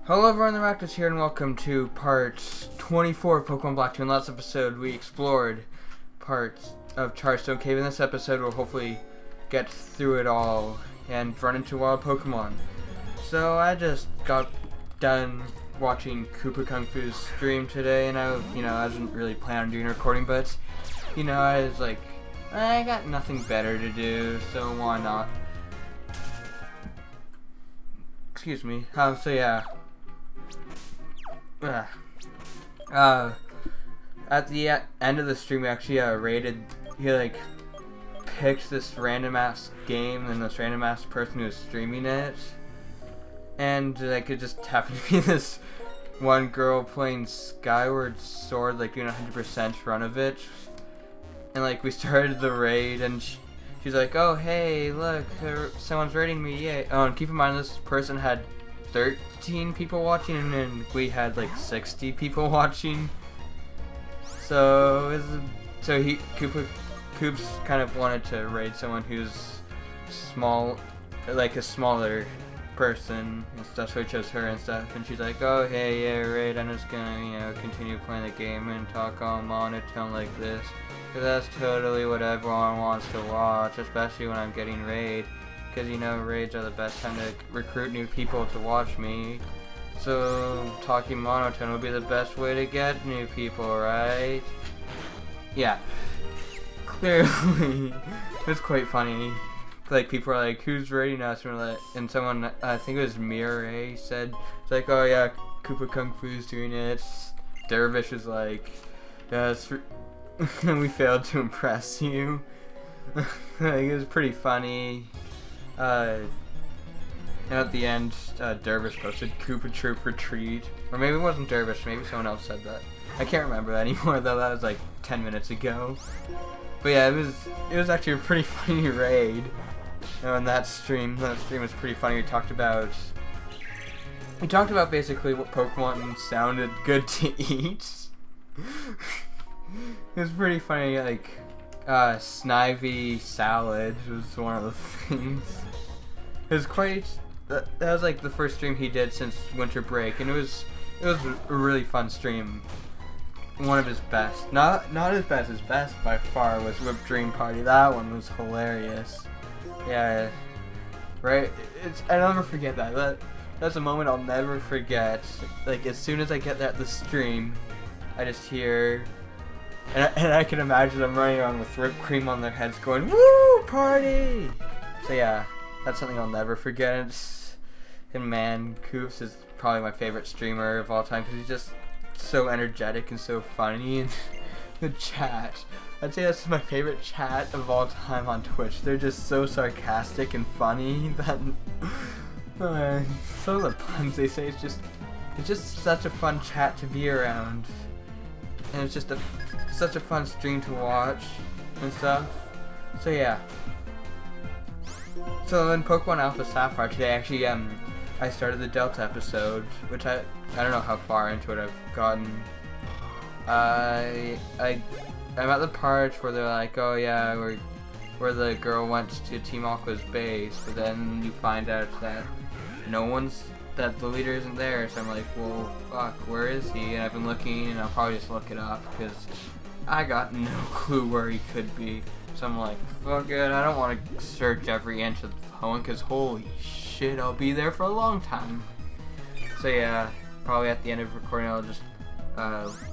Hello everyone, Themaractus here, and welcome to part 24 of Pokemon Black 2. In last episode, we explored parts of Charstone Cave. In this episode, we'll hopefully get through it all and run into wild Pokemon. So I just got done watching Koopa Kung Fu's stream today, and I wasn't really planning on doing a recording, but I was like, I got nothing better to do, so why not? Excuse me. So yeah. At the end of the stream, we actually rated. He picked this random ass game and this random ass person who was streaming it, and it just happened to be this one girl playing Skyward Sword, doing 100% run of it, and we started the raid, and she's like, "Oh hey, look, someone's raiding me, yay!" Oh, and keep in mind this person had 13 people watching, and then we had 60 people watching. So Koops kind of wanted to raid someone who's small, a smaller person and stuff. So he chose her and stuff. And she's like, "Oh hey, yeah, raid. I'm just gonna continue playing the game and talk all monotone like this, because that's totally what everyone wants to watch, especially when I'm getting raid. Because raids are the best time to recruit new people to watch me. So talking monotone would be the best way to get new people, right?" Yeah. Clearly. It's quite funny. People are like, "Who's raiding us?" And someone, I think it was Mirai, said, it's like, "Oh yeah, Koopa Kung Fu's doing it." Dervish is like, "Yeah, we failed to impress you." It was pretty funny. And at the end, Dervish posted Koopa Troop Retreat. Or maybe it wasn't Dervish, maybe someone else said that. I can't remember that anymore though, that was 10 minutes ago. But yeah, it was actually a pretty funny raid. And that stream was pretty funny. We talked about basically what Pokemon sounded good to eat. It was pretty funny, Snivy salad was one of the things. It was quite. That was the first stream he did since winter break, and it was a really fun stream. One of his best, not his best. His best by far was Whipped Dream Party. That one was hilarious. Yeah, right. I'll never forget that. That's a moment I'll never forget. As soon as I get the stream, I just hear. And I can imagine them running around with whipped cream on their heads going, "Woo! Party!" So yeah, that's something I'll never forget. And man, Koops is probably my favorite streamer of all time because he's just so energetic and so funny. And the chat, I'd say that's my favorite chat of all time on Twitch. They're just so sarcastic and funny that some of the puns they say, it's just such a fun chat to be around. And it's just such a fun stream to watch and stuff. So yeah. So in Pokemon Alpha Sapphire today, actually, I started the Delta episode, which I don't know how far into it I've gotten. I'm at the part where they're like, "Oh yeah, where the girl went to Team Aqua's base," but then you find out that that the leader isn't there, so I'm like, well, fuck, where is he? And I've been looking, and I'll probably just look it up, because I got no clue where he could be. So I'm like, fuck it, I don't want to search every inch of the phone, because holy shit, I'll be there for a long time. So yeah, probably at the end of recording, I'll just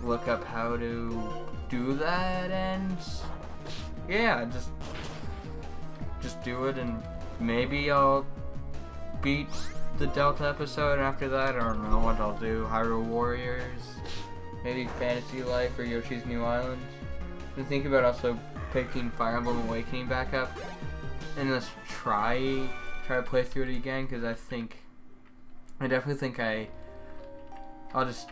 look up how to do that, and yeah, just do it, and maybe I'll beat the Delta episode, and after that, I don't know what I'll do. Hyrule Warriors, maybe Fantasy Life or Yoshi's New Island. I'm thinking about also picking Fire Emblem Awakening back up and just try to play through it again, because I definitely think I'll just,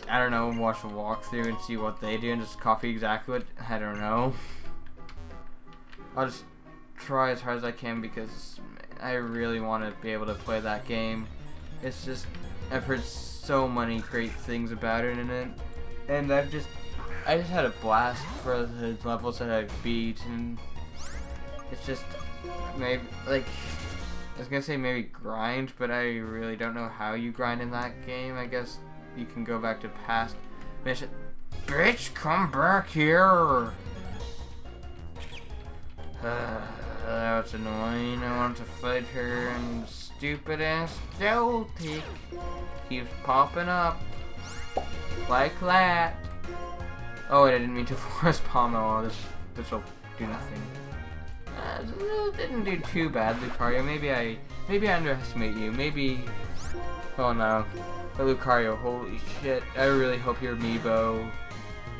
I don't know, watch a walkthrough and see what they do and just copy exactly what, I don't know. I'll just try as hard as I can, because I really want to be able to play that game. It's just, I've heard so many great things about it in it, and I just had a blast for the levels that I beat, and it's just maybe was gonna say maybe grind, but I really don't know how you grind in that game. I guess you can go back to past mission. Bitch, come back here! That's annoying. I want to fight her, and stupid ass Celtic keeps popping up like that. Oh, wait, I didn't mean to force palm. Oh, this will do nothing. Didn't do too bad, Lucario. Maybe I underestimate you. Maybe. Oh no, but Lucario, holy shit! I really hope your amiibo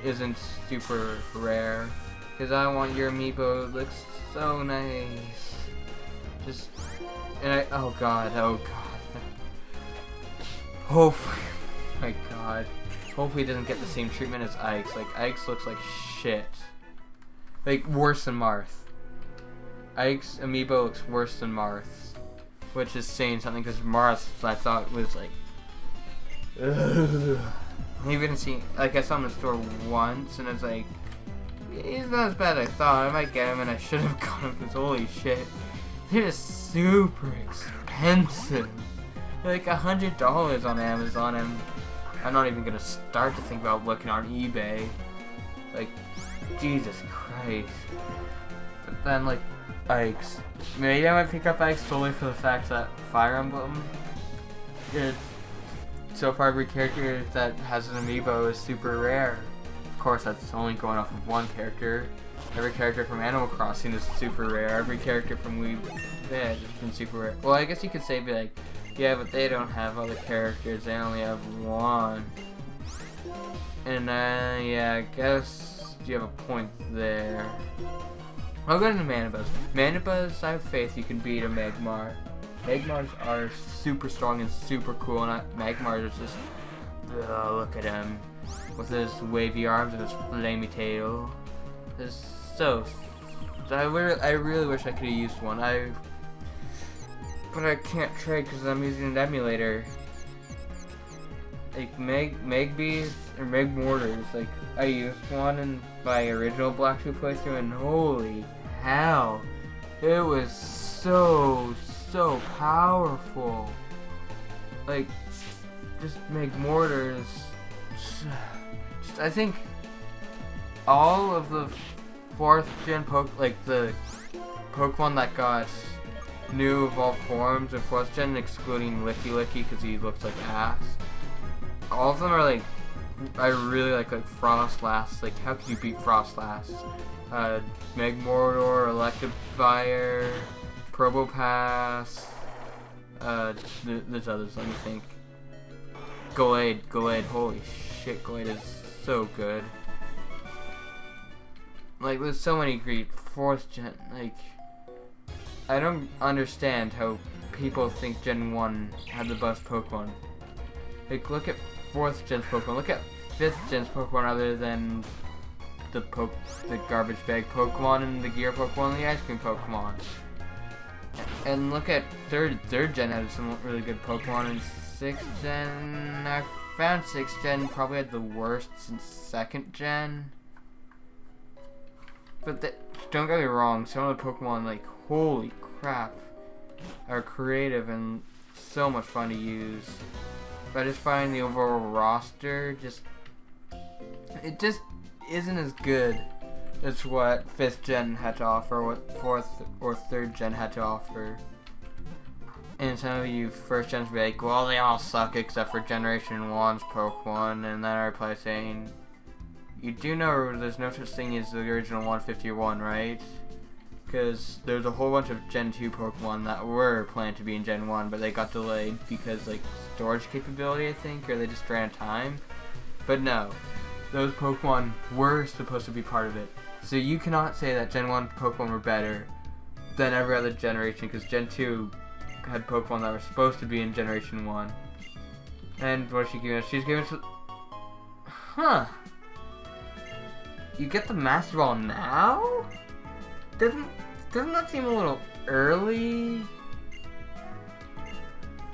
isn't super rare, because I want your amiibo. It looks so nice. Just oh god. Hopefully, my god. Hopefully, he doesn't get the same treatment as Ike's. Like Ike's looks like shit. Like worse than Marth. Ike's amiibo looks worse than Marth's, which is saying something because Marth's I thought was like, ugh. Even seen, like I saw him in the store once and it's like, he's not as bad as I thought. I might get him and I should have got him because holy shit, they're just super expensive. They're like $100 on Amazon, and I'm not even gonna start to think about looking on eBay. Like, Jesus Christ. But then like. Ike's. Maybe I might pick up Ike's solely for the fact that Fire Emblem, so far every character that has an amiibo is super rare. Of course, that's only going off of one character. Every character from Animal Crossing is super rare. Every character from Wii has been super rare. Well, I guess you could say, be like, yeah, but they don't have other characters. They only have one. And yeah, I guess you have a point there. I'll go into Manibus. Manibus, I have faith you can beat a Magmar. Magmars are super strong and super cool, and Magmar is just, look at him. With his wavy arms and his flamey tail. It's so, I really wish I could have used one. But I can't trade because I'm using an emulator. Like Magbees or Magmortars, like I used one in my original Black 2 playthrough, and holy hell, it was so powerful. Like, just Magmortars. I think all of the 4th gen like the Pokemon that got new evolved forms in 4th gen, excluding Licky Licky because he looks like ass. All of them are like, I really like Frostlass. Like, how could you beat Frostlass? Magmortar, Electivire, Probopass, there's others, let me think. Gallade, holy shit, Gallade is so good. Like, there's so many great 4th gen, like, I don't understand how people think Gen 1 had the best Pokemon. Like, look at 4th gen's Pokemon, look at 5th gen's Pokemon other than the garbage bag Pokemon and the gear Pokemon and the ice cream Pokemon. And look at 3rd gen had some really good Pokemon, and 6th gen, I found 6th gen probably had the worst since 2nd gen. But don't get me wrong, some of the Pokemon, like, holy crap, are creative and so much fun to use. But I just find the overall roster it just isn't as good as what 5th gen had to offer, what 4th or 3rd gen had to offer. And some of you 1st gens be like, well, they all suck except for Generation 1's Pokemon, and then I reply saying, you do know there's no such thing as the original 151, right? Because there's a whole bunch of Gen 2 Pokemon that were planned to be in Gen 1, but they got delayed because, like, storage capability, I think, or they just ran out of time. But no, those Pokemon were supposed to be part of it. So you cannot say that Gen 1 Pokemon were better than every other generation, because Gen 2 had Pokemon that were supposed to be in Generation 1. And what is she giving us? She's giving us... Huh. You get the Master Ball now? Doesn't that seem a little early?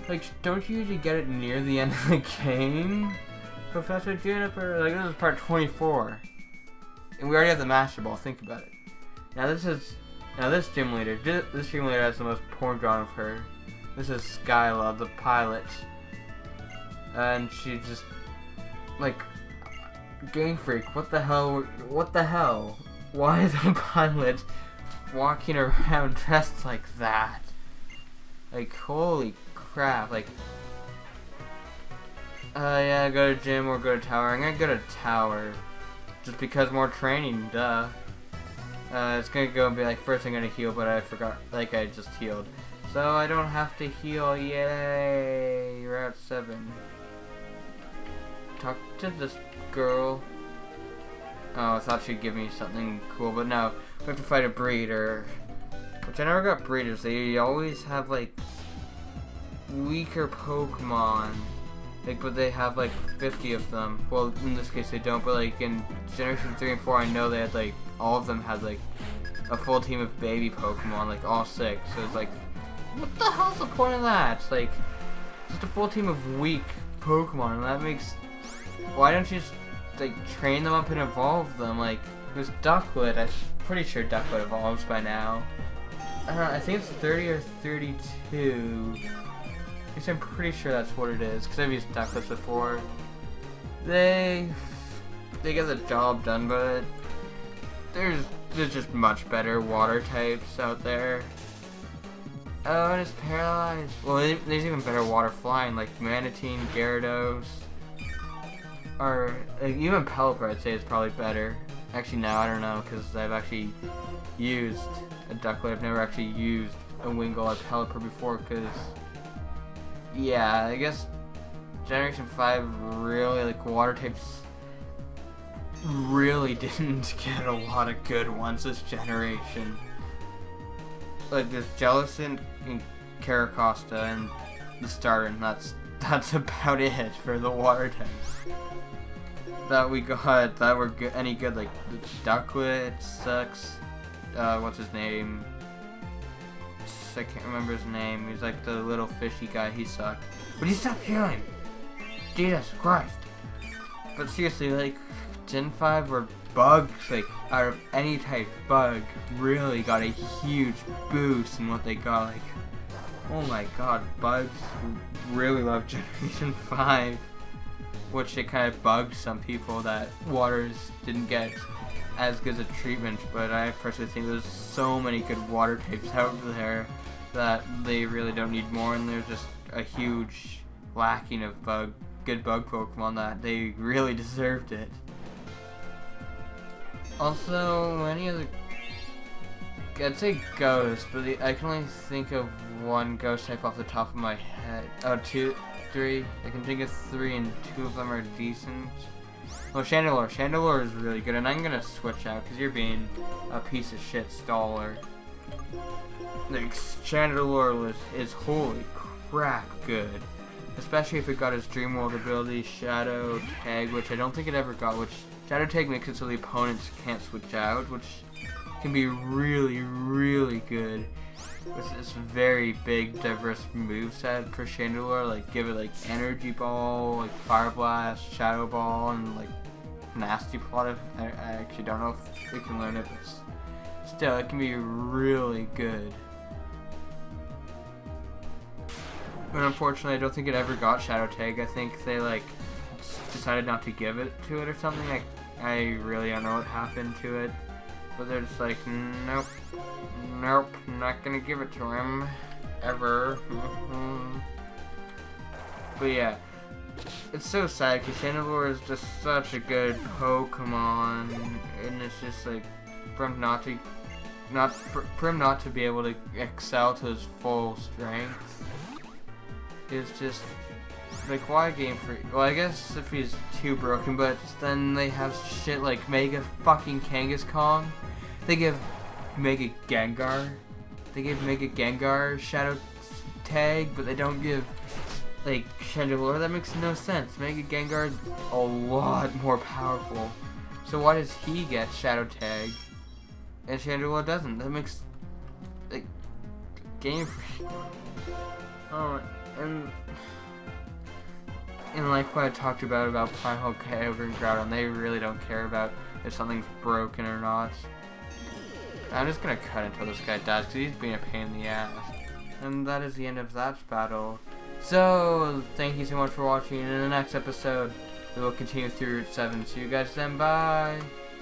Like, don't you usually get it near the end of the game? Professor Juniper, like, this is part 24. And we already have the Master Ball, think about it. Now this is Now this gym leader has the most porn drawn of her. This is Skyla, the pilot. And she just, like, Game Freak, what the hell? What the hell? Why is a pilot walking around dressed like that? Like, holy crap, like, yeah, go to gym or go to tower. I'm gonna go to tower, just because more training, duh. It's gonna go and be like, first I'm gonna heal, but I forgot, like, I just healed. So I don't have to heal, yay! Route 7. Talk to this girl. Oh, I thought she'd give me something cool, but no. We have to fight a breeder. Which I never got breeders. They always have, like, weaker Pokemon. Like, but they have, like, 50 of them. Well, in this case they don't, but, like, in Generation 3 and 4, I know they had, like, all of them had, like, a full team of baby Pokemon, like, all 6. So it's like, what the hell's the point of that? It's like, just a full team of weak Pokemon, and that makes... Why don't you just, like, train them up and evolve them? Like, it was Ducklet. I'm pretty sure Ducklet evolves by now. I don't know, I think it's 30 or 32. I guess I'm pretty sure that's what it is, because I've used Ducklets before. They get the job done, but there's just much better water types out there. Oh, and it's paralyzed. Well, there's even better water flying, like Manatee, Gyarados, or even Pelipper. I'd say is probably better. Actually, no, I don't know, because I've actually used a Ducklet. I've never actually used a Wingull or Pelipper before, because yeah, I guess Generation 5 really, like, water types really didn't get a lot of good ones this generation. Like, there's Jellicent and Caracosta and the starter, and that's about it for the water types that we got that were good, any good. Like, Ducklet sucks. What's his name? I can't remember his name. He's like the little fishy guy. He sucked. Would you stop healing? Jesus Christ. But seriously, like, Gen 5 were bugs, like, out of any type, bug really got a huge boost in what they got. Like, oh my god, bugs really love Generation 5. Which it kind of bugged some people that waters didn't get as good a treatment, but I personally think there's so many good water types out there that they really don't need more, and there's just a huge lacking of good bug Pokemon that they really deserved it. Also, any other... I'd say Ghost, but I can only think of one Ghost type off the top of my head. Oh, 3. I can think of 3, and 2 of them are decent. Well, Chandelure. Chandelure is really good, and I'm gonna switch out because you're being a piece of shit staller. Like, Chandelure is holy crap good. Especially if it got his Dream World ability, Shadow Tag, which I don't think it ever got, which Shadow Tag makes it so the opponents can't switch out, which can be really, really good. With this very big, diverse moveset for Chandelure, like give it like Energy Ball, like Fire Blast, Shadow Ball, and like Nasty Plot. I actually don't know if it can learn it, but still, it can be really good. But unfortunately, I don't think it ever got Shadow Tag. I think they like decided not to give it to it or something. I really don't know what happened to it. But they're just like, nope, not gonna give it to him, ever. But yeah, it's so sad because Chandelure is just such a good Pokemon, and it's just like, for him not to be able to excel to his full strength is just like, why Game Freak? Well, I guess if he's too broken, but then they have shit like Mega fucking Kangaskhan. They give Mega Gengar. They give Mega Gengar Shadow Tag, but they don't give, like, Chandelure. That makes no sense. Mega Gengar is a lot more powerful. So why does he get Shadow Tag and Chandelure doesn't? That makes, like, Game Freak. Oh, and like what I talked about Pineapple Kyogre and Groudon, they really don't care about if something's broken or not. I'm just gonna cut until this guy dies, because he's being a pain in the ass. And that is the end of that battle. So, thank you so much for watching. In the next episode, we will continue through Route 7. See you guys then, bye!